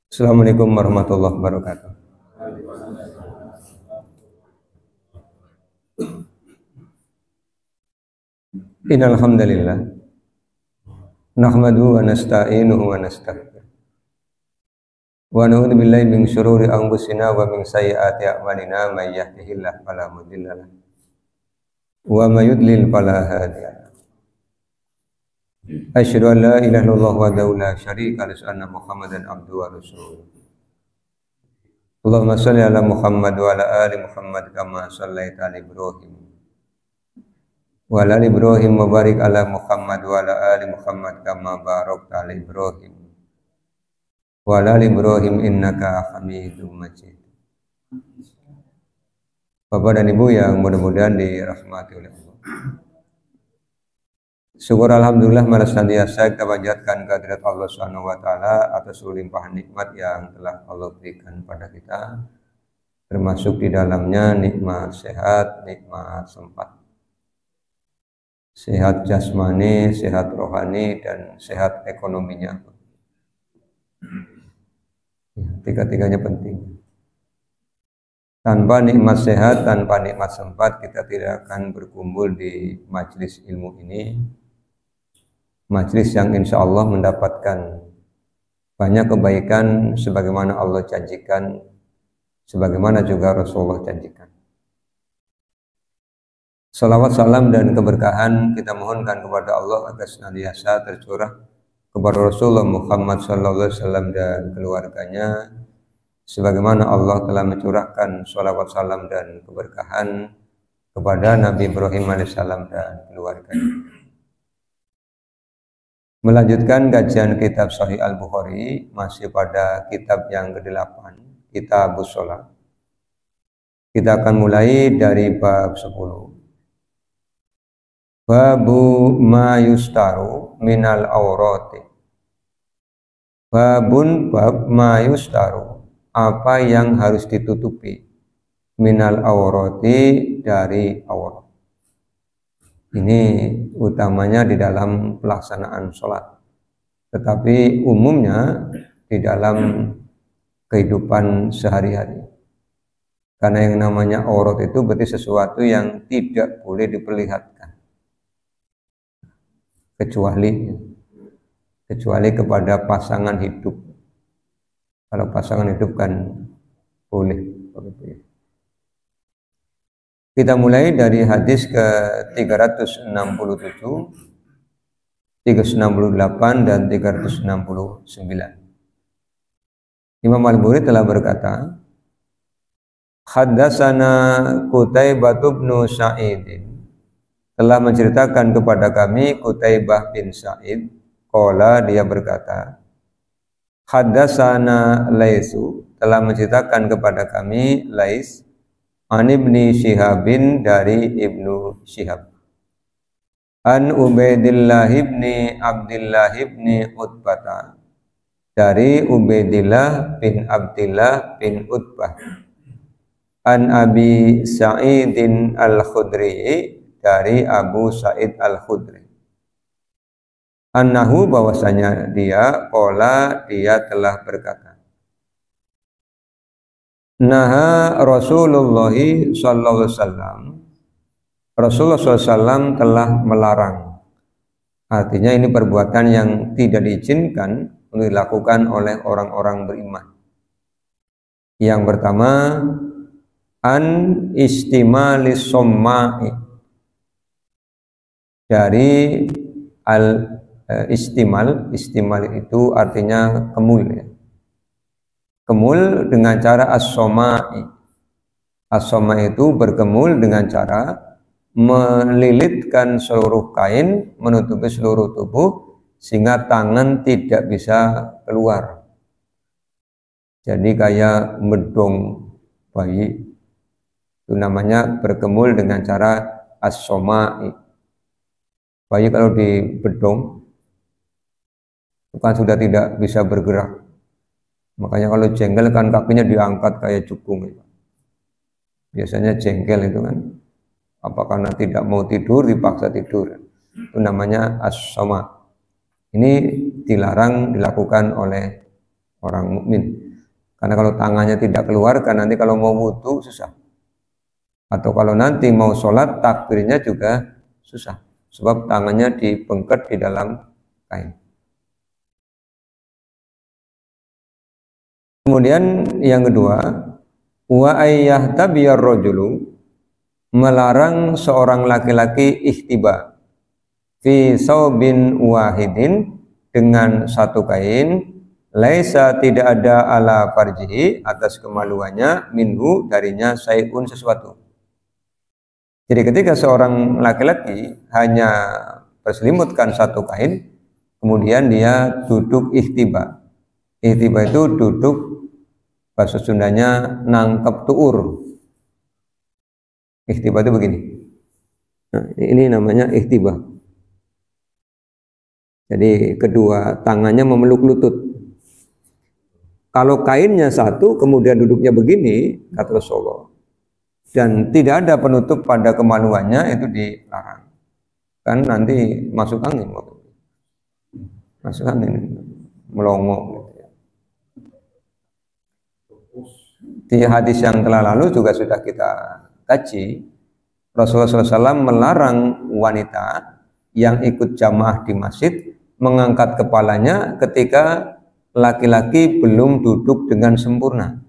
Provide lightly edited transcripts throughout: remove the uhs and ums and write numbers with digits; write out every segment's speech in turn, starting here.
Assalamualaikum warahmatullahi wabarakatuh. Innal hamdalillah nahmaduhu wa nasta'inuhu wa nastaghfiruh wa na'udzu billahi min syururi anfusina wa min sayyiati a'malina may yahdihillahu fala mudilla lahu wa may yudlil fala hadiya lahu. Asyhadu an la ilaha illallah wahdahu la syarika lahu wa anna Muhammadan abduhu wa rasuluh. Allahumma shalli ala Muhammad wa ala ali Muhammad kama shallaita ala Ibrahim wa ala ali Ibrahim wa barik ala Muhammad wa ala ali Muhammad kama barakta ala Ibrahim wa ala ali Ibrahim innaka Hamidum Majid. Bapak dan Ibu yang mudah-mudahan dirahmati oleh Allah. Syukur alhamdulillah malah senantiasa kita panjatkan kehadirat Allah Subhanahu wa taala atas limpahan nikmat yang telah Allah berikan pada kita, termasuk di dalamnya nikmat sehat, nikmat sempat. Sehat jasmani, sehat rohani, dan sehat ekonominya. Tiga-tiganya penting. Tanpa nikmat sehat, tanpa nikmat sempat, kita tidak akan berkumpul di majelis ilmu ini. Majelis yang insya Allah mendapatkan banyak kebaikan sebagaimana Allah janjikan, sebagaimana juga Rasulullah janjikan. Salawat, salam, dan keberkahan kita mohonkan kepada Allah agar senantiasa tercurah kepada Rasulullah Muhammad SAW dan keluarganya, sebagaimana Allah telah mencurahkan salawat, salam, dan keberkahan kepada Nabi Ibrahim AS dan keluarganya. Melanjutkan kajian kitab Sahih Al-Bukhari, masih pada kitab yang ke-8, Kitabus Shalah. Kita akan mulai dari bab 10. Babu ma yustaru minal aurati. Babun bab ma yustaru, apa yang harus ditutupi, minal aurati, dari aurat. Ini utamanya di dalam pelaksanaan sholat, tetapi umumnya di dalam kehidupan sehari-hari. Karena yang namanya aurat itu berarti sesuatu yang tidak boleh diperlihatkan, kecuali kepada pasangan hidup. Kalau pasangan hidup kan boleh. Kita mulai dari hadis ke 367, 368 dan 369. Imam Al-Bukhari telah berkata, Haddatsana Qutaibah bin Sa'id, telah menceritakan kepada kami Qutaibah bin Sa'id, qala, dia berkata, Haddatsana Laisu, telah menceritakan kepada kami Lais, an Ibni Syihabin, dari Ibnu Syihab, an Ubaidillah ibni Abdillah ibni Utbah, dari Ubaidillah bin Abdillah bin Utbah, an Abi Sa'idin Al-Khudri, dari Abu Sa'id Al-Khudri, annahu, bahwasanya dia, qala, dia telah berkata, Naha Rasulullah sallallahu alaihi wasallam, Rasulullah SAW telah melarang. Artinya ini perbuatan yang tidak diizinkan untuk dilakukan oleh orang-orang beriman. Yang pertama, an istimalis somma'i, dari istimal itu artinya kemul, ya. Kemul dengan cara as-soma'i. As-soma'i itu berkemul dengan cara melilitkan seluruh kain, menutupi seluruh tubuh, sehingga tangan tidak bisa keluar. Jadi kayak medong bayi. Itu namanya berkemul dengan cara as-soma'i. Bayi kalau dibedong, itu kan sudah tidak bisa bergerak. Makanya kalau jengkel kan kakinya diangkat kayak cukung. Biasanya jengkel itu kan apa karena tidak mau tidur dipaksa tidur, itu namanya as-soma. Ini dilarang dilakukan oleh orang mukmin, karena kalau tangannya tidak keluarkan nanti kalau mau wudu susah, atau kalau nanti mau sholat takbirnya juga susah sebab tangannya dibengket di dalam kain. Kemudian yang kedua, wa ayyahtabiyar rajulu, melarang seorang laki-laki ihtiba fi saubin wahidin, dengan satu kain, laisa tidak ada ala farjihi, atas kemaluannya, minhu darinya, sayun sesuatu. Jadi ketika seorang laki-laki hanya berselimutkan satu kain, kemudian dia duduk ihtiba. Ihtiba itu duduk, bahasa Sundanya nangkep tuur. Ihtiba itu begini. Nah, ini namanya ihtiba. Jadi kedua tangannya memeluk lutut. Kalau kainnya satu, kemudian duduknya begini, kata Rasulullah, dan tidak ada penutup pada kemaluannya, itu dilarang. Kan nanti masuk angin, melongo. Di hadis yang telah lalu juga sudah kita kaji, Rasulullah SAW melarang wanita yang ikut jamaah di masjid mengangkat kepalanya ketika laki-laki belum duduk dengan sempurna.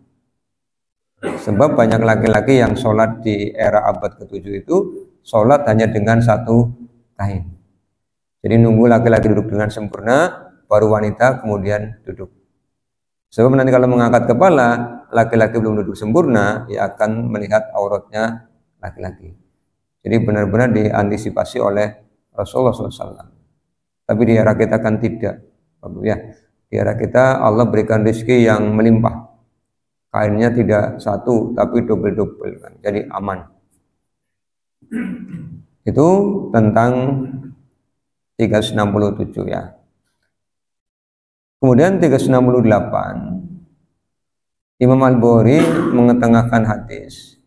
Sebab banyak laki-laki yang sholat di era abad ke-7 itu sholat hanya dengan satu kain. Jadi nunggu laki-laki duduk dengan sempurna, baru wanita kemudian duduk. Sebab nanti kalau mengangkat kepala, laki-laki belum duduk sempurna, ia akan melihat auratnya laki-laki. Jadi benar-benar diantisipasi oleh Rasulullah SAW. Tapi di era kita kan tidak. Ya, di era kita Allah berikan rezeki yang melimpah. Kainnya tidak satu, tapi double-double, kan? Jadi aman. Itu tentang 367 ya. Kemudian 368, Imam Al-Bukhari mengetengahkan hadis.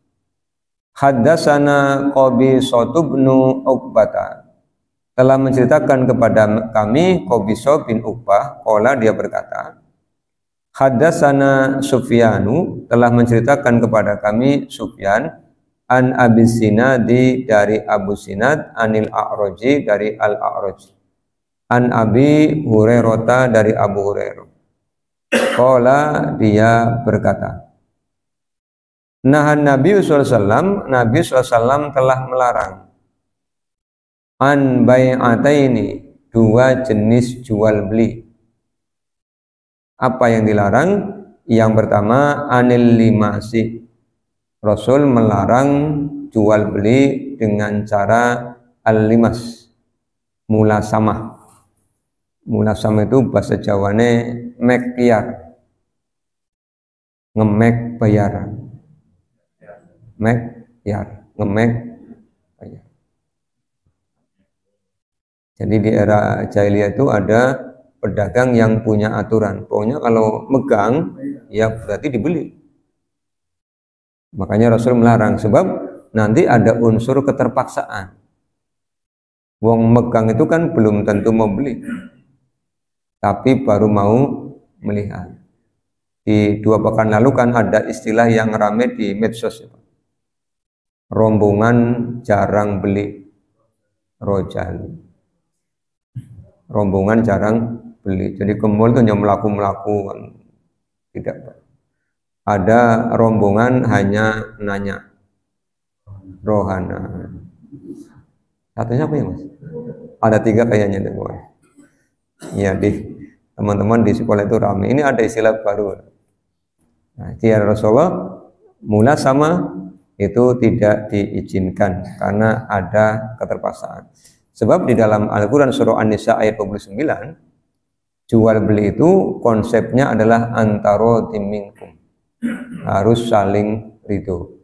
Haddatsana Qabisah bin Uqbah, telah menceritakan kepada kami Qabisah bin Uqbah, qala, dia berkata, Haddatsana Sufyanu, telah menceritakan kepada kami Sufyan, an Abi Sinadi, dari Abu Sinad, anil A'raji, dari Al-A'raj, an Abi Hurairah, dari Abu Hurairah. Qala, dia berkata, Nahan Nabi SAW, Nabi SAW telah melarang an bai'ataini, dua jenis jual beli. Apa yang dilarang? Yang pertama, anil limasi, Rasul melarang jual beli dengan cara al-limas, mulasamah. Mulasamah itu bahasa Jawane mek piar, ngemek bayaran. Mek piar, ngemek bayar. Jadi di era jahiliyah itu ada pedagang yang punya aturan, pokoknya kalau megang ya berarti dibeli. Makanya Rasul melarang, sebab nanti ada unsur keterpaksaan. Wong megang itu kan belum tentu mau beli, tapi baru mau melihat. Di 2 pekan lalu kan ada istilah yang rame di medsos, rombongan jarang beli, rojali. Rombongan jarang beli. Jadi ke mall itu hanya melaku-melaku, kan tidak. Ada rombongan hanya nanya, rohana. Satunya apa ya Mas? Ada 3 kayaknya teman. Iya, di teman-teman di sekolah itu ramai. Ini ada istilah baru. Nah, dia Rasulullah mula sama itu tidak diizinkan karena ada keterpaksaan. Sebab di dalam Al-Quran surah An-Nisa ayat 29, jual beli itu konsepnya adalah antara minkum, harus saling ridho.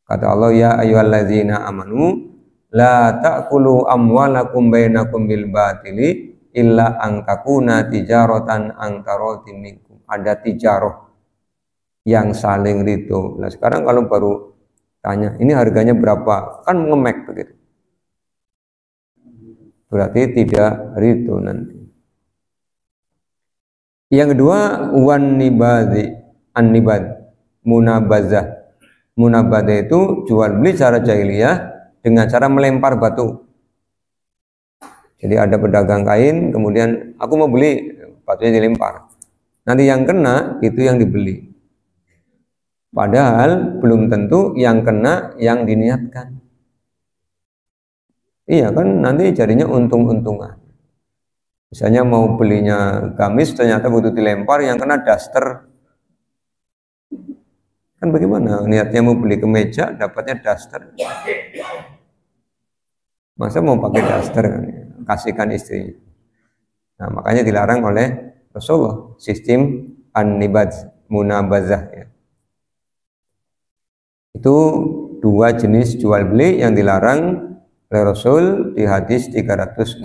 Kata Allah, ya ayyuhalladzina amanu la ta'kulu amwalakum bainakum bil batili illa an takuna tijaratan antara minkum. Ada tijarah yang saling ridho. Nah sekarang kalau baru Tanya, ini harganya berapa? Kan ngemek begitu. Berarti tidak ritu nanti. Yang kedua, wan nibadi, an-nibad, munabazah. Munabazah itu jual beli cara jahiliyah dengan cara melempar batu. Jadi ada pedagang kain, kemudian aku mau beli, batunya dilempar. Nanti yang kena itu yang dibeli. Padahal belum tentu yang kena yang diniatkan. Iya kan, nanti jadinya untung-untungan. Misalnya mau belinya gamis, ternyata butuh dilempar, yang kena daster. Kan bagaimana? Niatnya mau beli kemeja, dapatnya daster. Masa mau pakai daster, kasihkan istrinya. Nah, makanya dilarang oleh Rasulullah, sistem an-nibad, munabazah ya. Itu dua jenis jual beli yang dilarang oleh Rasul di hadis 368.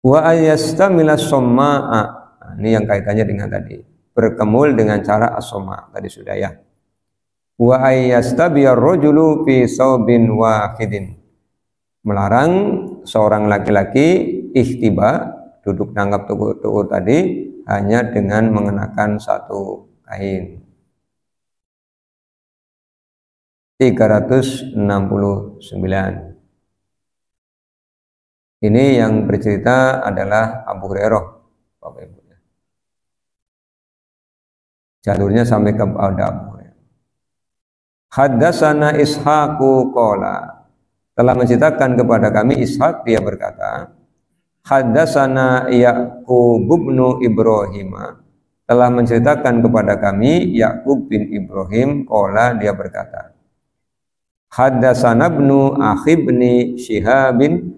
Wa ayastamila somma'a, ini yang kaitannya dengan tadi, berkemul dengan cara as-somma tadi sudah ya. Wa ayastabiyar rajulu fi saubin wahidin, melarang seorang laki-laki ikhtiba, duduk nanggap tukur tadi hanya dengan mengenakan satu kain. 369. Ini yang bercerita adalah Abu Hurairah, Bapak Ibu. Jalurnya sampai kepada Abu Hurairah. Haddatsana Ishaqu qala, telah menceritakan kepada kami Ishaq, dia berkata, haddatsana Ya'qub bin Ibrahim, telah menceritakan kepada kami Ya'qub bin Ibrahim, qala, dia berkata, haddatsana ibnu akhi bin Syihabin,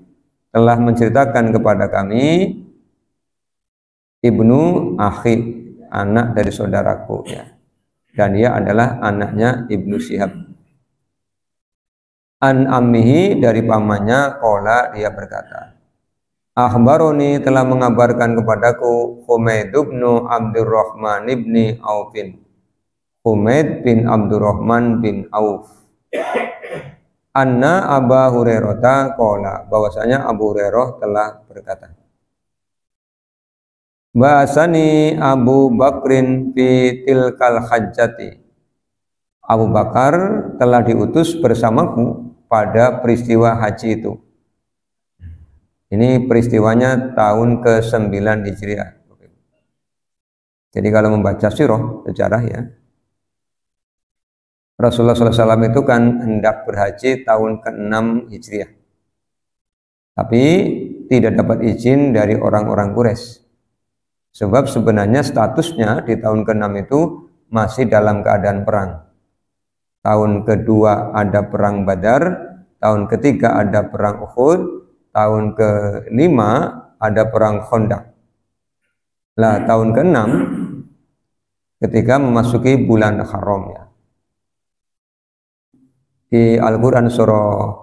telah menceritakan kepada kami ibnu akhi, anak dari saudaraku ya, dan dia adalah anaknya Ibnu Syihab, an ammihi, dari pamannya, qala, dia berkata, akhbaroni, telah mengabarkan kepadaku Humaid bin Abdurrahman bin Aufin, Humaid bin Abdurrahman bin Auf, anna Aba Hurairah qala, bahwasanya Abu Hurairah telah berkata, bahasani Abu Bakrin fi tilkal hajjati, Abu Bakar telah diutus bersamaku pada peristiwa haji itu. Ini peristiwanya tahun ke-9 Hijriah. Jadi kalau membaca sirah, sejarah ya, Rasulullah SAW itu kan hendak berhaji tahun ke-6 Hijriah, tapi tidak dapat izin dari orang-orang Quraisy. Sebab sebenarnya statusnya di tahun ke-6 itu masih dalam keadaan perang. Tahun kedua ada perang Badar, tahun ketiga ada perang Uhud, tahun ke-5 ada perang Khandaq. Lah tahun ke-6 ketika memasuki bulan haram ya. Di Al-Quran surah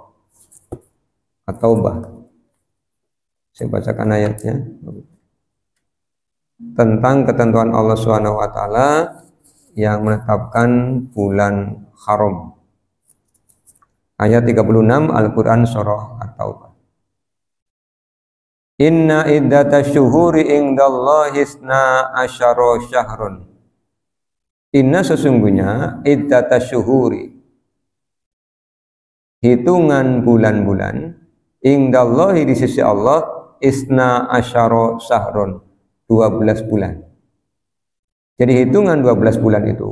At-Taubah, saya bacakan ayatnya, tentang ketentuan Allah SWT yang menetapkan bulan haram. Ayat 36 Al-Quran surah At-Taubah. Inna iddatash syuhuri indallahi isna asyara syahrun. Inna, sesungguhnya, iddatash syuhuri, hitungan bulan-bulan, indallahi, di sisi Allah, isna asyara syahrun, 12 bulan. Jadi hitungan 12 bulan itu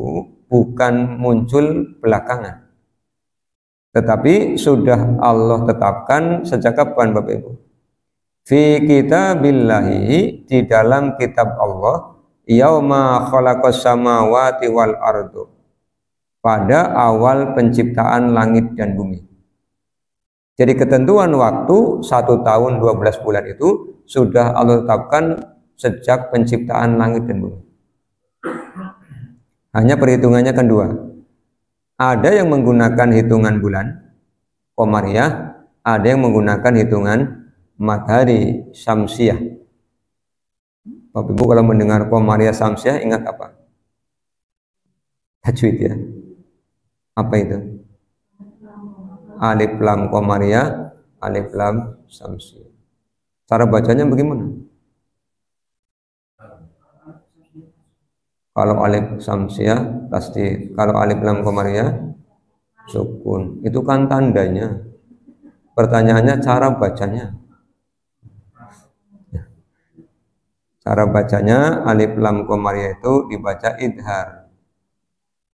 bukan muncul belakangan, tetapi sudah Allah tetapkan sejak kapan Bapak Ibu? Fi kitabillahi, di dalam kitab Allah, yauma khalaqas samawati wal ardu, pada awal penciptaan langit dan bumi. Jadi ketentuan waktu 1 tahun 12 bulan itu sudah Allah tetapkan sejak penciptaan langit dan bumi. Hanya perhitungannya kan dua. Ada yang menggunakan hitungan bulan Qamariyah, ada yang menggunakan hitungan matahari Syamsiyah. Bapak Ibu kalau mendengar Qamariyah Syamsiyah ingat apa? Tajwid ya. Apa itu? Alif lam qamariyah, alif lam samsiyah. Cara bacanya bagaimana? Kalau alif samsiyah pasti, kalau alif lam qamariyah sukun. Itu kan tandanya. Pertanyaannya cara bacanya. Cara bacanya alif lam qamariyah itu dibaca idhar.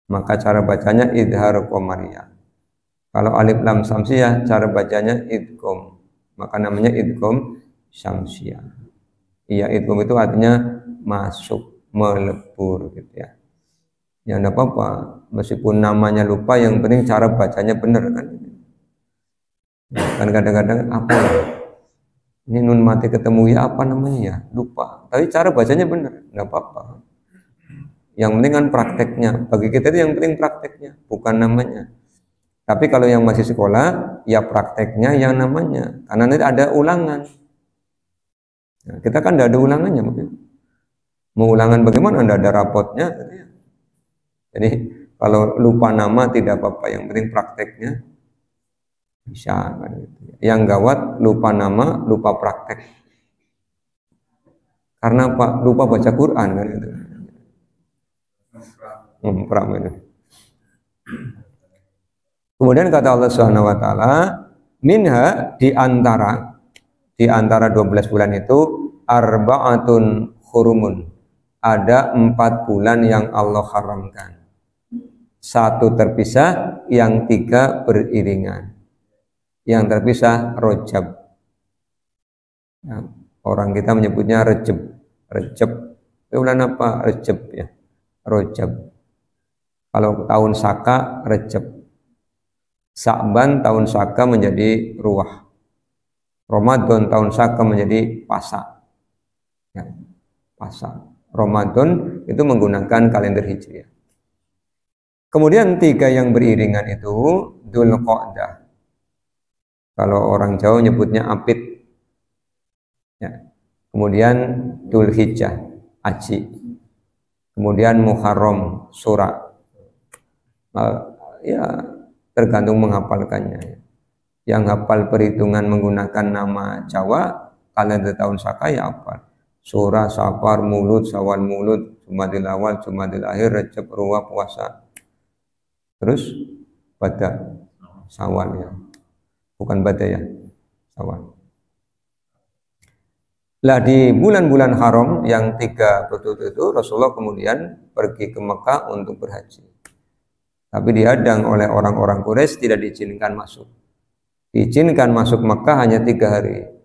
Maka cara bacanya idhar qamariyah. Kalau alif lam samsiyah cara bacanya idgham. Maka namanya idgham syamsiyah. Iya, idgham itu artinya masuk, melebur gitu ya. Ya enggak apa-apa, meskipun namanya lupa, yang penting cara bacanya benar kan. Kan kadang-kadang apa ya? Ini nun mati ketemu ya apa namanya ya? Lupa. Tapi cara bacanya benar, enggak apa-apa. Yang penting kan prakteknya. Bagi kita itu yang penting prakteknya, bukan namanya. Tapi kalau yang masih sekolah, ya prakteknya yang namanya. Karena nanti ada ulangan. Nah, kita kan tidak ada ulangannya mungkin. Mau ulangan bagaimana? Tidak ada rapotnya. Jadi kalau lupa nama tidak apa-apa. Yang penting prakteknya bisa. Kan, gitu. Yang gawat lupa nama, lupa praktek. Karena apa? Lupa baca Quran kan itu. Itu. Kemudian kata Allah Subhanahu wa taala, minha di antara 12 bulan itu arba'atun hurumun. Ada 4 bulan yang Allah haramkan. 1 terpisah, yang 3 beriringan. Yang terpisah Rajab. Nah, orang kita menyebutnya Rajab. Rajab. Bulan apa? Rajab ya. Rajab. Kalau tahun Saka Rajab. Sa'ban tahun Saka menjadi Ruwah. Ramadan tahun Saka menjadi Pasa. Ya, Pasa. Ramadan itu menggunakan kalender Hijriah. Kemudian 3 yang beriringan itu Dzulqa'dah. Kalau orang Jawa nyebutnya Apit. Ya. Kemudian Dzulhijjah, Aji. Kemudian Muharram, Sura. Ya, tergantung menghafalkannya. Yang hafal perhitungan menggunakan nama Jawa, kalender tahun Saka ya hafal. Surah, Safar, Mulud, Syawal, Mulud, Jumadil Awal, Jumadil Akhir, Rajab, Ruwah, Puasa. Terus Bada, Syawal ya. Bukan Bada ya, Syawal. Lah di bulan-bulan haram yang 3 betul itu Rasulullah kemudian pergi ke Mekah untuk berhaji. Tapi dihadang oleh orang-orang Quraisy, tidak diizinkan masuk. Diizinkan masuk Mekah hanya 3 hari.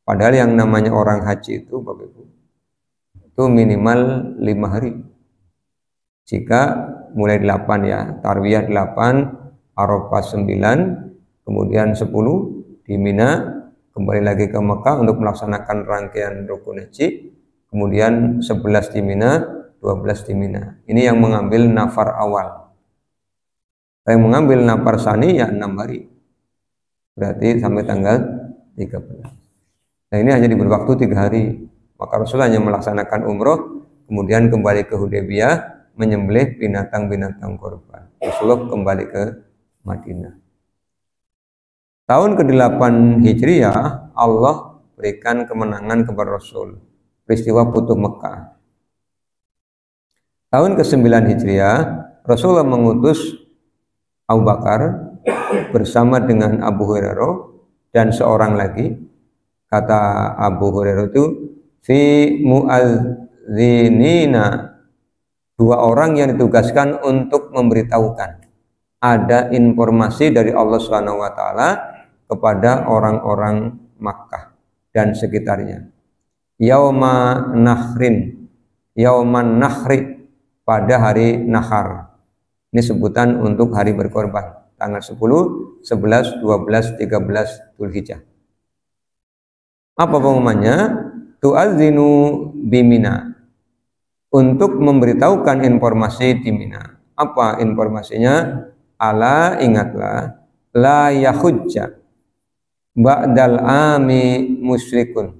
Padahal yang namanya orang haji itu Bapak Ibu, itu minimal 5 hari. Jika mulai 8 ya, Tarwiyah 8, Arafah 9, kemudian 10 di Mina, kembali lagi ke Mekah untuk melaksanakan rangkaian rukun haji, kemudian 11 di Mina, 12 di Mina. Ini yang mengambil nafar awal. Yang mengambil nafar sani ya 6 hari. Berarti sampai tanggal 13. Nah ini hanya diberi waktu 3 hari. Maka Rasulullah hanya melaksanakan umroh, kemudian kembali ke Hudaybiyah, menyembelih binatang-binatang korban. Rasulullah kembali ke Madinah. Tahun ke-8 Hijriah, Allah berikan kemenangan kepada Rasul. Peristiwa Futuh Mekah. Tahun ke-9 Hijriah, Rasulullah mengutus Abu Bakar bersama dengan Abu Hurairah dan seorang lagi. Kata Abu Hurairah itu fi mu'adzinina, 2 orang yang ditugaskan untuk memberitahukan ada informasi dari Allah Subhanahu wa taala kepada orang-orang Makkah dan sekitarnya. Yauman nahri, pada hari nahar. Ini sebutan untuk hari berkorban, tanggal 10, 11, 12, 13 Dzulhijjah. Apa pengumumannya? Tu'adzinu bimina, untuk memberitahukan informasi di Mina. Apa informasinya? Ala, ingatlah, la yahujja ba'dal ami musyrikun.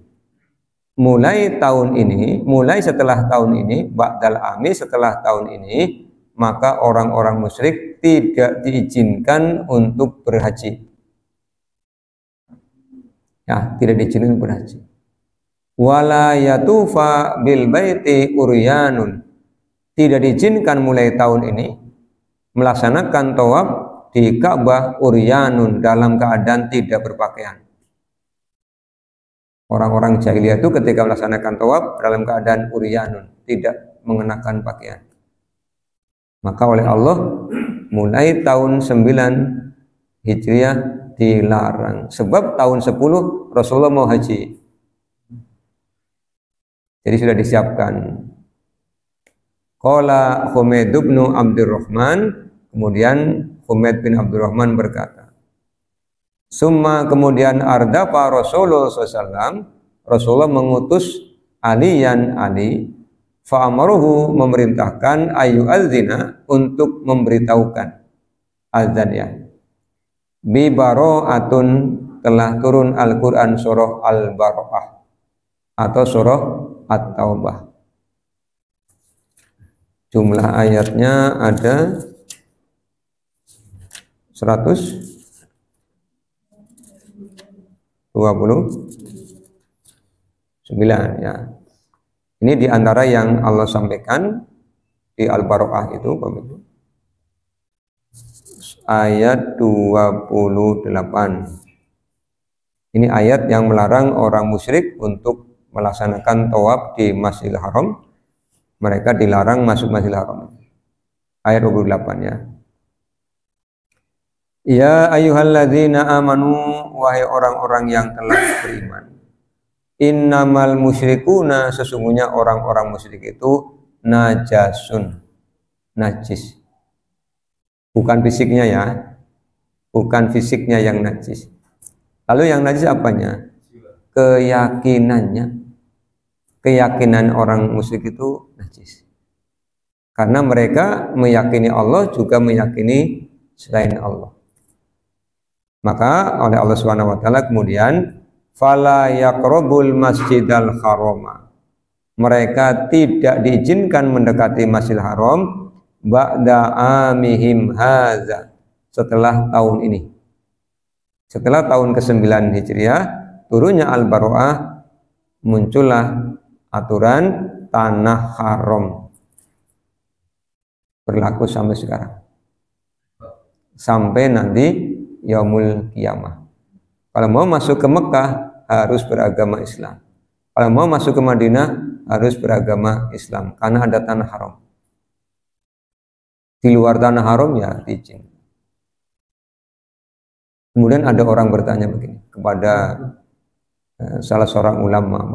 Mulai tahun ini, mulai setelah tahun ini, ba'dal ami, setelah tahun ini, maka orang-orang musyrik tidak diizinkan untuk berhaji. Ya, tidak diizinkan berhaji. Wala yatufa bil baiti uryanun. Tidak diizinkan mulai tahun ini melaksanakan tawaf di Ka'bah uryanun dalam keadaan tidak berpakaian. Orang-orang jahiliyah itu ketika melaksanakan tawaf dalam keadaan uryanun, tidak mengenakan pakaian. Maka oleh Allah mulai tahun 9 Hijriah dilarang. Sebab tahun 10 Rasulullah mau haji. Jadi sudah disiapkan. Qala Humaid bin Abdurrahman, kemudian Humaid bin Abdurrahman berkata, summa kemudian ardafa Rasulullah SAW, Rasulullah mengutus Aliyan Ali, fa'amaruhu memerintahkan ayu azina untuk memberitahukan azan ya. Bi baro'atun telah turun Al-Quran surah Al-Baro'ah atau surah At-Taubah. Jumlah ayatnya ada 129 ya. Ini diantara yang Allah sampaikan di Al-Baro'ah itu ayat 28. Ini ayat yang melarang orang musyrik untuk melaksanakan tawaf di Masjidil Haram. Mereka dilarang masuk Masjidil Haram. Ayat 28 ya. Ya ayyuhalladzina amanu, wahai orang-orang yang telah beriman. Innamal musyrikuna, sesungguhnya orang-orang musyrik itu najasun, najis. Bukan fisiknya ya, bukan fisiknya yang najis. Lalu yang najis apanya? Keyakinannya. Keyakinan orang musyrik itu najis. Karena mereka meyakini Allah juga meyakini selain Allah. Maka oleh Allah Subhanahu wa taala kemudian fala yaqrabul masjidal harama. Mereka tidak diizinkan mendekati Masjidil Haram ba'da amihim hadza, setelah tahun ini. Setelah tahun ke-9 Hijriah turunnya Al-Baro'ah, muncullah aturan tanah haram. Berlaku sampai sekarang. Sampai nanti yaumul qiyamah. Kalau mau masuk ke Mekah harus beragama Islam. Kalau mau masuk ke Madinah harus beragama Islam karena ada tanah haram. Di luar tanah haram ya izin. Kemudian ada orang bertanya begini kepada salah seorang ulama,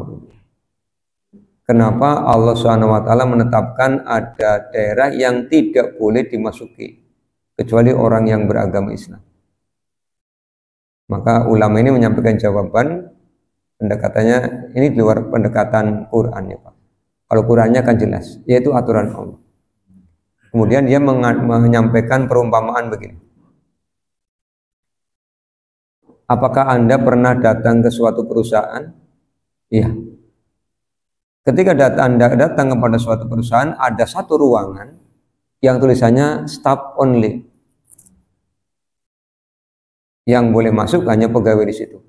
kenapa Allah SWT menetapkan ada daerah yang tidak boleh dimasuki kecuali orang yang beragama Islam? Maka ulama ini menyampaikan jawaban, pendekatannya ini di luar pendekatan Quran ya Pak. Kalau Qurannya kan jelas, yaitu aturan Allah. Kemudian dia menyampaikan perumpamaan begini. Apakah Anda pernah datang ke suatu perusahaan? Iya. Ketika Anda datang kepada suatu perusahaan, ada satu ruangan yang tulisannya staff only. Yang boleh masuk hanya pegawai di situ.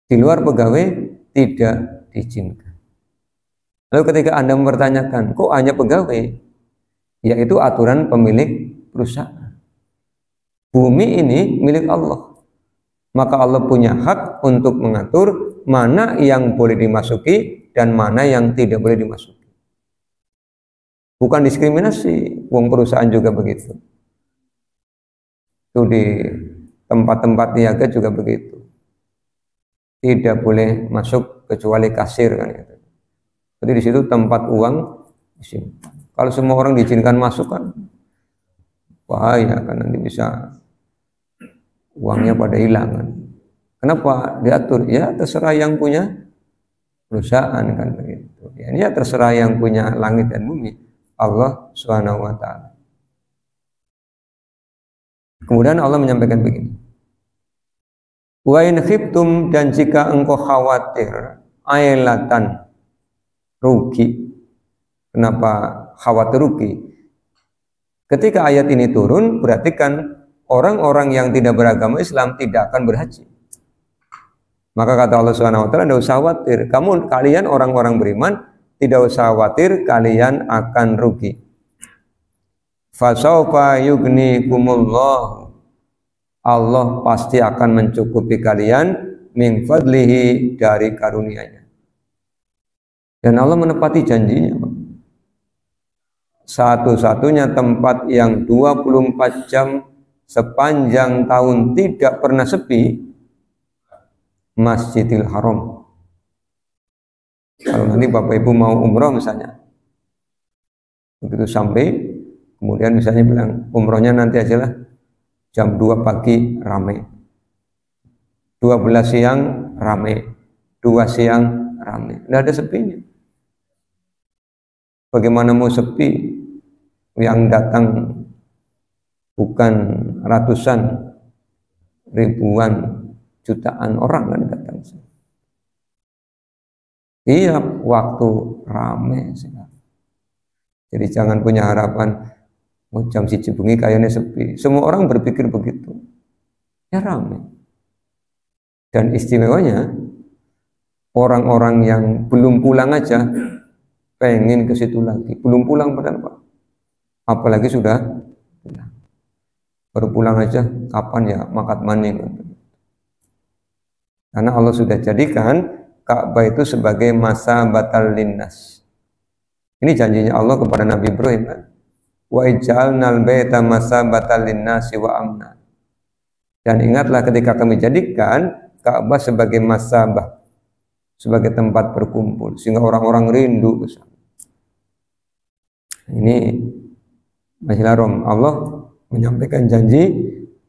Di luar pegawai tidak diizinkan. Lalu ketika Anda mempertanyakan, kok hanya pegawai? Yaitu aturan pemilik perusahaan. Bumi ini milik Allah. Maka Allah punya hak untuk mengatur mana yang boleh dimasuki dan mana yang tidak boleh dimasuki. Bukan diskriminasi, wong perusahaan juga begitu. Itu di tempat-tempat niaga juga begitu. Tidak boleh masuk kecuali kasir kan itu. Jadi di situ tempat uang disimpan. Kalau semua orang diizinkan masuk kan bahaya kan, nanti bisa uangnya pada hilang kan. Kenapa diatur? Ya terserah yang punya perusahaan kan begitu. Ya terserah yang punya langit dan bumi, Allah Subhanahu wa taala. Kemudian Allah menyampaikan begini. Wa in khiftum, dan jika engkau khawatir ailatan, rugi. Kenapa khawatir rugi? Ketika ayat ini turun, berarti kan orang-orang yang tidak beragama Islam tidak akan berhaji. Maka kata Allah Subhanahu wa taala, tidak usah khawatir. Kalian orang-orang beriman tidak usah khawatir, kalian akan rugi. Fasaufa yugnikumullah. Allah pasti akan mencukupi kalian min fadlihi, dari karunia-Nya. Dan Allah menepati janjinya. Satu-satunya tempat yang 24 jam sepanjang tahun tidak pernah sepi, Masjidil Haram. Kalau nanti Bapak Ibu mau umroh misalnya, begitu sampai, kemudian misalnya bilang umrohnya nanti aja lah, jam 2 pagi ramai, 12 siang ramai, 2 siang ramai, tidak ada sepinya. Bagaimana mau sepi? Yang datang bukan ratusan, ribuan, jutaan orang kan datang. Iya, waktu ramai sekali. Jadi jangan punya harapan jam 1 bengi kayaknya sepi. Semua orang berpikir begitu. Ya ramai. Dan istimewanya orang-orang yang belum pulang aja pengen ke situ lagi. Belum pulang padahal Pak. Apalagi sudah pulang. Baru pulang aja kapan ya makat mani. Karena Allah sudah jadikan Ka'bah itu sebagai masa batal linnas. Ini janjinya Allah kepada Nabi Ibrahim. Wa ij'alnal baita masa batal linnasi wa amna. Dan ingatlah ketika kami jadikan Ka'bah sebagai masabah, sebagai tempat berkumpul, sehingga orang-orang rindu ke sana. Ini Masjidil Haram. Allah menyampaikan janji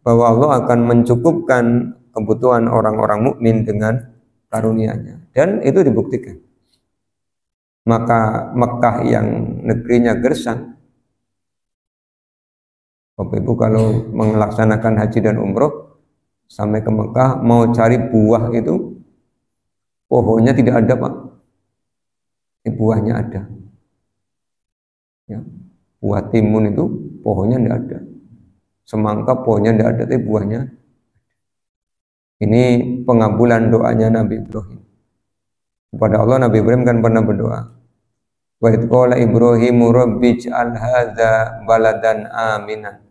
bahwa Allah akan mencukupkan kebutuhan orang-orang mukmin dengan karunia-Nya, dan itu dibuktikan. Maka Mekah yang negerinya gersang, Bapak Ibu kalau melaksanakan haji dan umroh sampai ke Mekah, mau cari buah itu pohonnya tidak ada Pak, buahnya ada ya. Buah timun itu pohonnya tidak ada, semangka pohonnya tidak ada, tapi buahnya. Ini pengabulan doanya Nabi Ibrahim kepada Allah. Nabi Ibrahim kan pernah berdoa, wa idh qala Ibrahimu rabbi ij'al hadza baladan aminan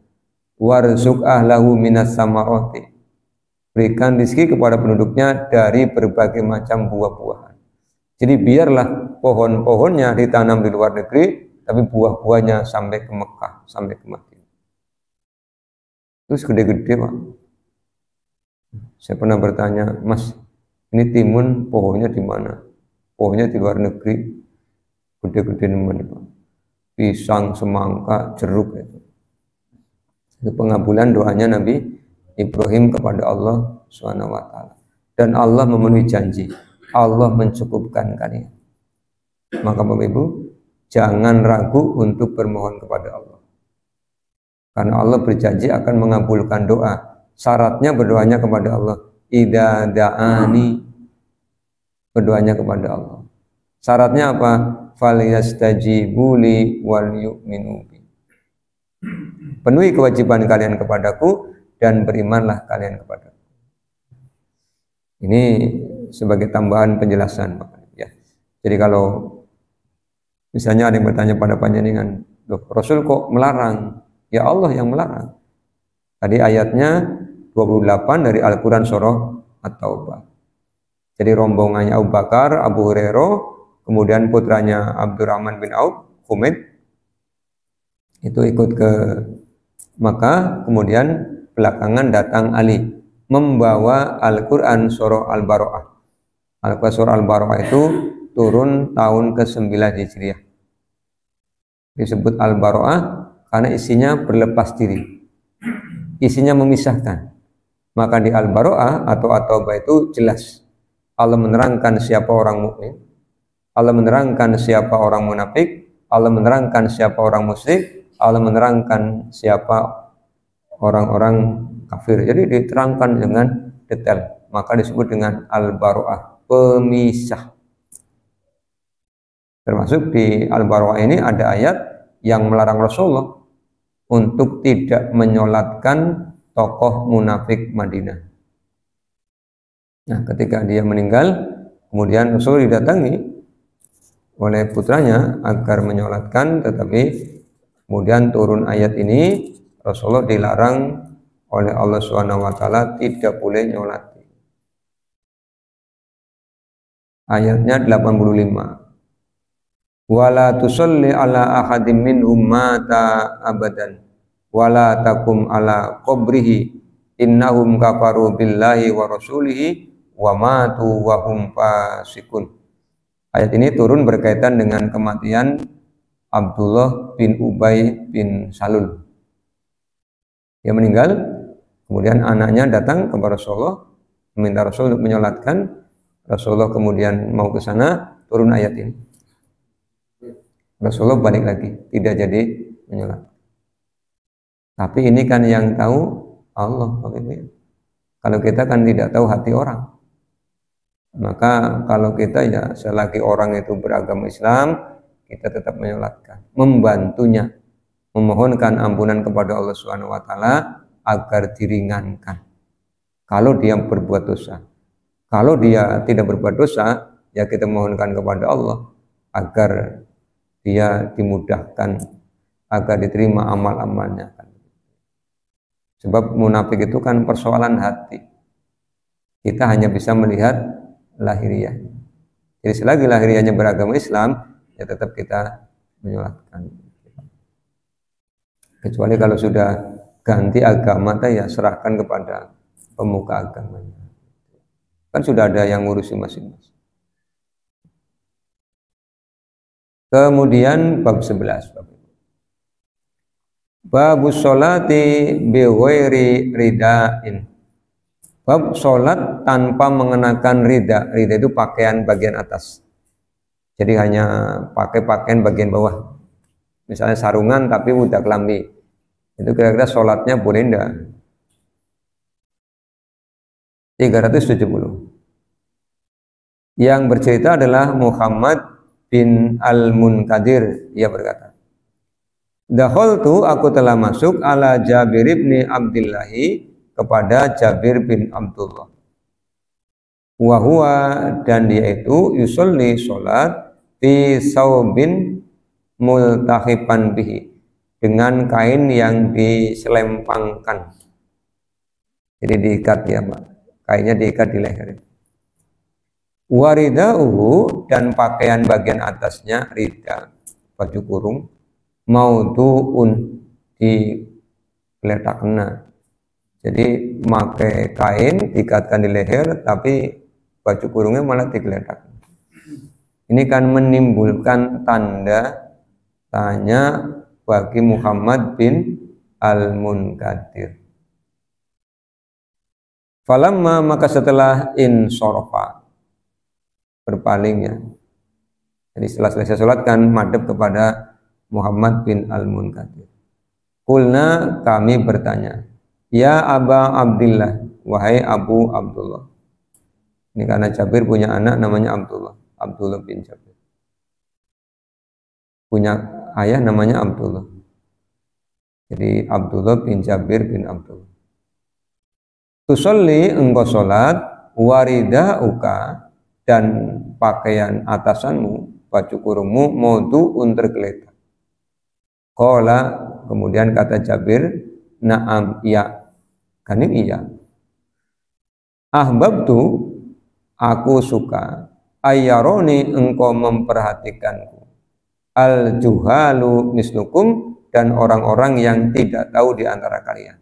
warzuq ahlahu minas samarati. Berikan rezeki kepada penduduknya dari berbagai macam buah-buahan. Jadi biarlah pohon-pohonnya ditanam di luar negeri, tapi buah-buahnya sampai ke Mekah, sampai ke Madinah. Terus gede-gede Pak. Saya pernah bertanya, Mas, ini timun pohonnya di mana? Pohonnya di luar negeri, gede-gede nemen Pak. Pisang, semangka, jeruk itu. Itu pengabulan doanya Nabi Ibrahim kepada Allah SWT. Dan Allah memenuhi janji, Allah mencukupkan kalian. Maka Bapak Ibu, jangan ragu untuk bermohon kepada Allah, karena Allah berjanji akan mengabulkan doa. Syaratnya berdoanya kepada Allah. Idza da'ani, berdoanya kepada Allah. Syaratnya apa? Falyastajibu li wal yu'minu bi. Penuhi kewajiban kalian kepadaku dan berimanlah kalian kepadaku. Ini sebagai tambahan penjelasan ya. Jadi kalau misalnya ada yang bertanya pada panjenengan, loh, Rasul kok melarang? Ya Allah yang melarang. Tadi ayatnya 28 dari Al-Quran surah At-Taubah. Jadi rombongannya Abu Bakar, Abu Hurairah, kemudian putranya Abdurrahman bin Auf, Humaid, itu ikut ke Makkah. Kemudian belakangan datang Ali membawa Al-Quran surah Al-Baro'ah. Al-Quran surah Al-Baro'ah itu turun tahun ke-9 Hijriah. Disebut Al-Baro'ah karena isinya berlepas diri, isinya memisahkan. Maka di Al-Baro'ah atau At-Taubah itu jelas Allah menerangkan siapa orang mukmin, Allah menerangkan siapa orang munafik, Allah menerangkan siapa orang musyrik, Allah menerangkan siapa orang-orang kafir. Jadi diterangkan dengan detail. Maka disebut dengan Al-Baro'ah, pemisah. Termasuk di Al-Baro'ah ini ada ayat yang melarang Rasulullah untuk tidak menyolatkan tokoh munafik Madinah. Nah, ketika dia meninggal, kemudian Rasul didatangi oleh putranya agar menyolatkan, tetapi kemudian turun ayat ini, Rasulullah dilarang oleh Allah SWT tidak boleh nyolati. Ayatnya 85. Wala tusalli ala ahadim minhum mata abadan wala takum ala qabrihi innahum kafaru billahi wa rasulihi wa matu wa hum fasikun. Ayat ini turun berkaitan dengan kematian Abdullah bin Ubay bin Salul. Dia meninggal, kemudian anaknya datang kepada Rasulullah meminta Rasul untuk menyolatkan. Rasulullah kemudian mau ke sana, turun ayat ini. Rasulullah balik lagi, tidak jadi menyolat. Tapi ini kan yang tahu Allah. Kalau kita kan tidak tahu hati orang, maka kalau kita ya selagi orang itu beragama Islam, kita tetap menyolatkan, membantunya, memohonkan ampunan kepada Allah SWT agar diringankan kalau dia berbuat dosa. Kalau dia tidak berbuat dosa, ya kita mohonkan kepada Allah agar dia dimudahkan, agar diterima amal-amalnya. Sebab munafik itu kan persoalan hati. Kita hanya bisa melihat lahiriah. Jadi selagi lahiriahnya beragama Islam, ya tetap kita menyolatkan. Kecuali kalau sudah ganti agama, ya serahkan kepada pemuka agamanya. Kan sudah ada yang ngurusi masing-masing. Kemudian bab 11. Bab sholati bi ghairi ridain. Bab sholat tanpa mengenakan rida. Rida itu pakaian bagian atas. Jadi hanya pakai pakaian bagian bawah. Misalnya sarungan tapi udah kelambi. Itu kira-kira sholatnya boleh enggak? 370. Yang bercerita adalah Muhammad bin Al-Munkadir. Ia berkata, dakhaltu, aku telah masuk ala Jabir bin Abdillahi, kepada Jabir bin Abdullah. Wa huwa, dan dia itu yusolli sholat fi saubin multahipan bihi, dengan kain yang diselempangkan. Jadi diikat ya Pak, kainnya diikat di leher. Waridauhu, dan pakaian bagian atasnya rida, baju kurung, maudu'un, digeletakna. Jadi pakai kain diikatkan di leher, tapi baju kurungnya malah digeletak. Ini kan menimbulkan tanda tanya bagi Muhammad bin Al-Munkadir. Falamma, maka setelah insorofa, berpalingnya. Jadi setelah selesai sholat kan madhab kepada Muhammad bin Al-Munkadir. Kulna, kami bertanya, ya Aba Abdillah, wahai Abu Abdullah. Ini karena Jabir punya anak namanya Abdullah, Abdullah bin Jabir. Punya ayah namanya Abdullah. Jadi Abdullah bin Jabir bin Abdullah. Tusolli, engkau sholat, warida uka, dan pakaian atasanmu, baju kurungmu, maudu'un, tergeletak. Qala, kemudian kata Jabir, na'am, iya. Kan ini iya. Ahbabtu, aku suka, ayyaroni, engkau memperhatikanku, al-juhalu mislukum, dan orang-orang yang tidak tahu di antara kalian.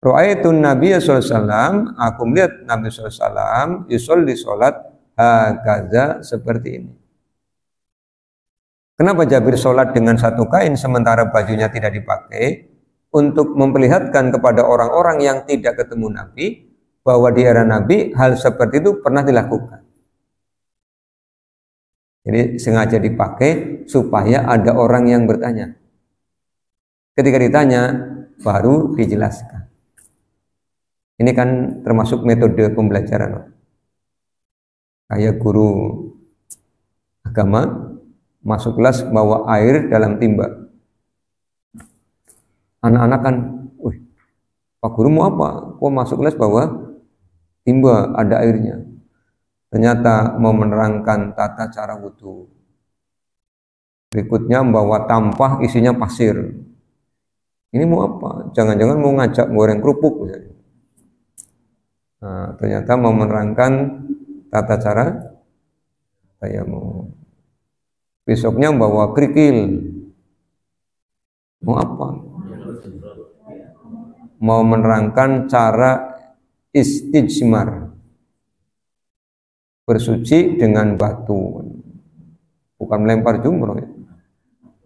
Ra'aitun Nabi SAW, aku melihat Nabi SAW yusolli sholat hakaza, seperti ini. Kenapa Jabir sholat dengan satu kain sementara bajunya tidak dipakai? Untuk memperlihatkan kepada orang-orang yang tidak ketemu Nabi bahwa di era Nabi hal seperti itu pernah dilakukan. Jadi sengaja dipakai supaya ada orang yang bertanya. Ketika ditanya baru dijelaskan. Ini kan termasuk metode pembelajaran. Kayak guru agama masuk kelas bawa air dalam timba. Anak-anak kan, wih, Pak Guru mau apa? Kok masuk kelas bawa timba ada airnya? Ternyata mau menerangkan tata cara wudhu. Berikutnya membawa tampah isinya pasir. Ini mau apa? Jangan-jangan mau ngajak goreng kerupuk misalnya. Nah, ternyata mau menerangkan tata cara tayamum. Besoknya membawa kerikil. Mau apa? Mau menerangkan cara istijmar, bersuci dengan batu, bukan melempar jumroh ya.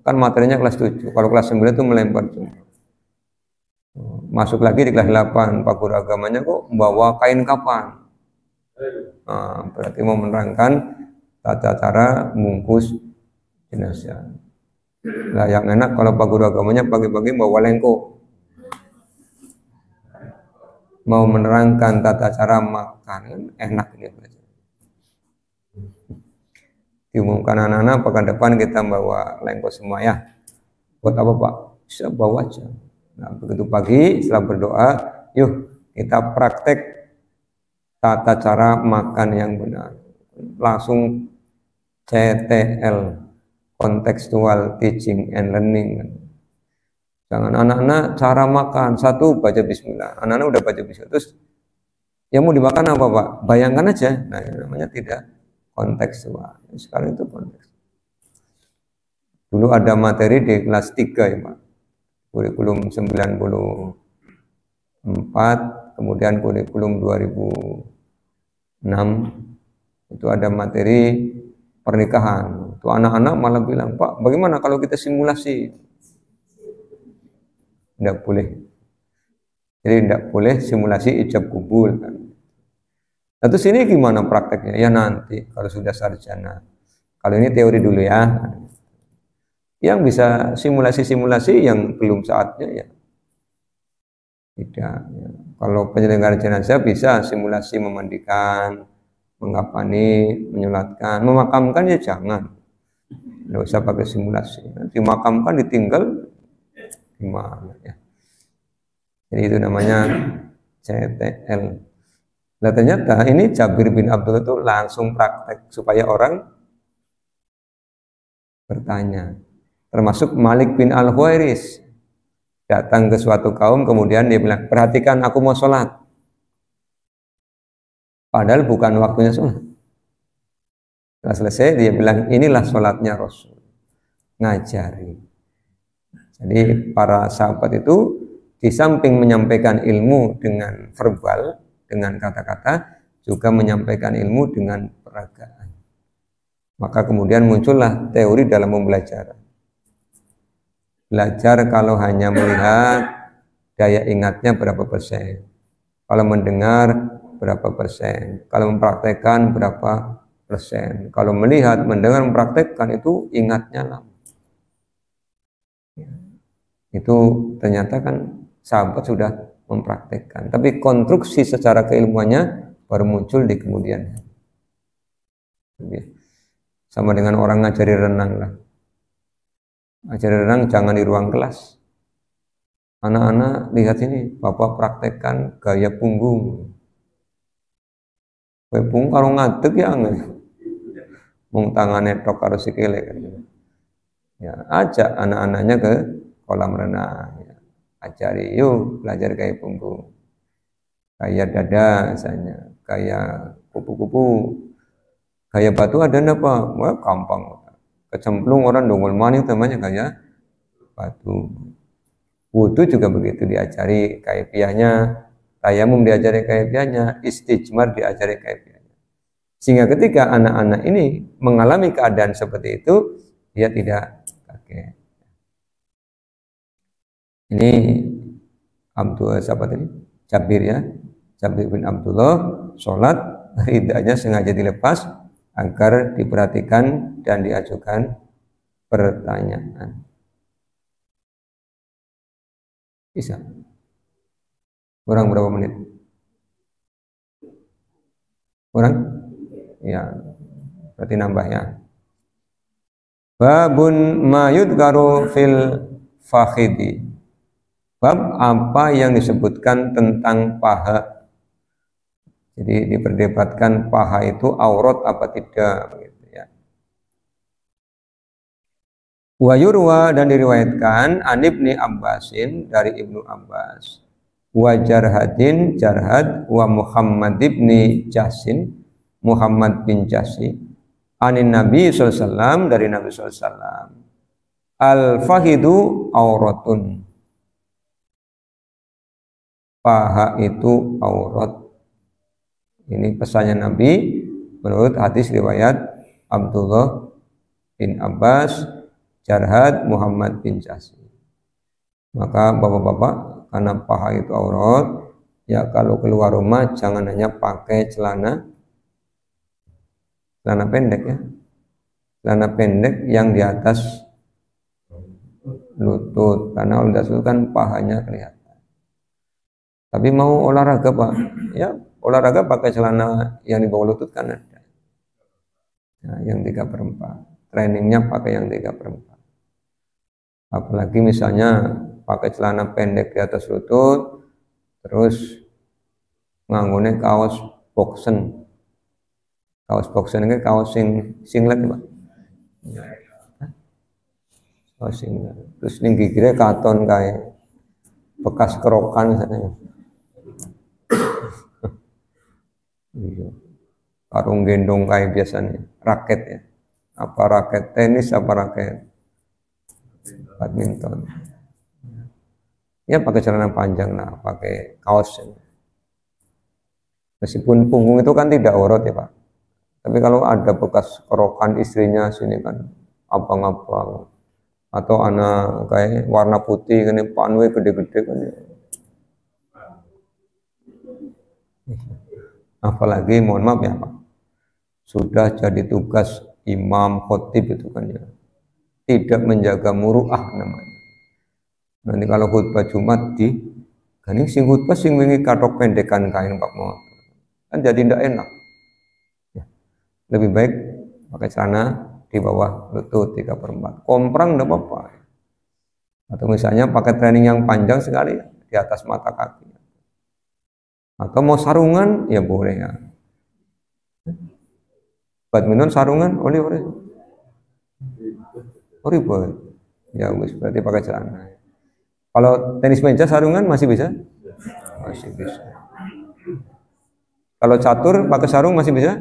Kan materinya kelas 7, kalau kelas 9 itu melempar jumroh. Masuk lagi di kelas 8, Pak Guru agamanya kok membawa kain kapan. Nah, berarti mau menerangkan tata cara bungkus jenazah. Nah, yang enak kalau Pak Guru agamanya pagi-pagi bawa lengko. Mau menerangkan tata cara makan, enak ini. Diumumkan anak-anak pekan depan kita bawa lengko semua ya. Buat apa Pak? Bisa bawa aja. Nah, begitu pagi setelah berdoa, yuk kita praktek tata cara makan yang benar. Langsung CTL, contextual teaching and learning. Jangan anak-anak cara makan, satu baca bismillah. Anak-anak udah baca bismillah, terus yang mau dimakan apa Pak? Bayangkan aja. Nah, ini namanya tidak kontekstual. Sekarang itu konteks. Dulu ada materi di kelas 3 ya Pak. Kurikulum 94, kemudian kurikulum 2006 itu ada materi pernikahan. Itu anak-anak malah bilang, Pak, bagaimana kalau kita simulasi? Tidak boleh. Jadi tidak boleh simulasi ijab kubul kan. Nah, terus ini gimana prakteknya? Ya nanti kalau sudah sarjana. Kalau ini teori dulu ya. Yang bisa simulasi-simulasi yang belum saatnya ya tidak. Ya. Kalau penyelenggara jenazah bisa simulasi memandikan, mengkafani, menyulatkan, memakamkan ya jangan. Tidak usah pakai simulasi. Nanti makamkan ditinggal gimana ya. Jadi itu namanya CTL. Nah ternyata ini Jabir bin Abdullah itu langsung praktek supaya orang bertanya. Termasuk Malik bin Al-Huwairis datang ke suatu kaum kemudian dia bilang, perhatikan aku mau sholat. Padahal bukan waktunya sholat. Setelah selesai dia bilang, inilah sholatnya Rasul. Ngajari. Jadi para sahabat itu di samping menyampaikan ilmu dengan verbal, dengan kata-kata, juga menyampaikan ilmu dengan peragaan. Maka kemudian muncullah teori dalam pembelajaran. Belajar kalau hanya melihat, daya ingatnya berapa persen. Kalau mendengar, berapa persen. Kalau mempraktekkan, berapa persen. Kalau melihat, mendengar, mempraktekkan, itu ingatnya lama. Itu ternyata kan sahabat sudah mempraktekkan. Tapi konstruksi secara keilmuannya baru muncul di kemudian hari. Sama dengan orang ngajari renang lah. Ngajari renang jangan di ruang kelas. Anak-anak lihat ini, bapak praktekkan gaya punggung. Gaya punggung kalau ngadeg ya aneh. Mung tangannya tok harus sikile kan. Ya, ajak anak-anaknya ke kolam renang. Ya. Ajari, yuk belajar gaya punggung. Gaya dada misalnya, gaya kupu-kupu. Gaya batu ada apa? Wah, gampang. Kecemplung orang dongol maning namanya gaya batu. Wudu juga begitu diajari kaifiahnya, tayamum diajari kaifiahnya, istijmar diajari kaifiahnya. Sehingga ketika anak-anak ini mengalami keadaan seperti itu, dia tidak kaget. Ini Abdul sahabat ini, Jabir ya, Jabir bin Abdullah sholat, ridanya sengaja dilepas agar diperhatikan dan diajukan pertanyaan. Bisa. Kurang berapa menit? Kurang? Ya, berarti nambah ya. Babun ma yudkaru fil fakhidi. Bab apa yang disebutkan tentang paha. Jadi diperdebatkan paha itu aurat apa tidak begitu ya. Wa yurwa dan diriwayatkan an Ibni Abbasin dari Ibnu Abbas. Wa Jarhadin Jarhad wa Muhammad ibni Jasin Muhammad bin Jasi anin Nabi sallallahu alaihi wasallam dari Nabi sallallahu alaihi wasallam. Al fahidu auratun. Paha itu aurat. Ini pesannya Nabi menurut hadis riwayat Abdullah bin Abbas, Jarhad, Muhammad bin Jasi. Maka bapak-bapak, karena paha itu aurat, ya kalau keluar rumah jangan hanya pakai celana pendek ya. Celana pendek yang di atas lutut, karena di atas lutut kan pahanya kelihatan. Tapi mau olahraga Pak, ya olahraga pakai celana yang di bawah lutut kan ada. Nah, yang 3/4. Trainingnya pakai yang 3/4. Apalagi misalnya pakai celana pendek di atas lutut, terus nganggone kaos boxen. Kaos boxen ini kaos singlet Pak. Kaos singlet. Terus ning gigire katon kae bekas kerokan misalnya. Iya. Karung gendong kayak biasanya, raket ya. Apa raket tenis, apa raket badminton. Ya pakai celana panjang lah, pakai kaos. Meskipun punggung itu kan tidak aurat ya Pak. Tapi kalau ada bekas kerokan istrinya sini kan abang-abang atau anak kayak warna putih kan panwe gede-gede kan ya. Apalagi mohon maaf ya Pak, sudah jadi tugas imam khotib itu kan ya, tidak menjaga muruah namanya. Nanti kalau khutbah Jumat kan ini sing khutbah sing wingi katok pendekan kain Pak mau kan jadi tidak enak ya. Lebih baik pakai celana di bawah lutut 3/4, komprang tidak apa-apa, atau misalnya pakai training yang panjang sekali di atas mata kaki. Atau mau sarungan ya boleh ya. Badminton sarungan oleh ribet. Ya wis berarti pakai celana. Kalau tenis meja sarungan masih bisa? Masih bisa. Kalau catur pakai sarung masih bisa?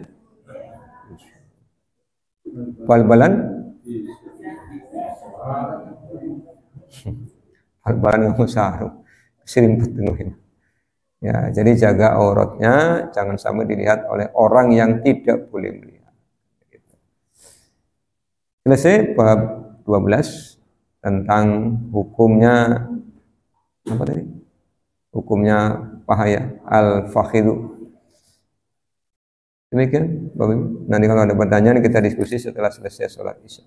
Bal-balan? Bal-balan nggak mau sarung. Serimpet tengguhin. Ya, jadi jaga auratnya, jangan sampai dilihat oleh orang yang tidak boleh melihat. Selesai bab 12 tentang hukumnya apa tadi? Hukumnya paha ya, al-fakhidu. Demikian, Bapak Ibu. Nanti kalau ada pertanyaan kita diskusi setelah selesai sholat Isya.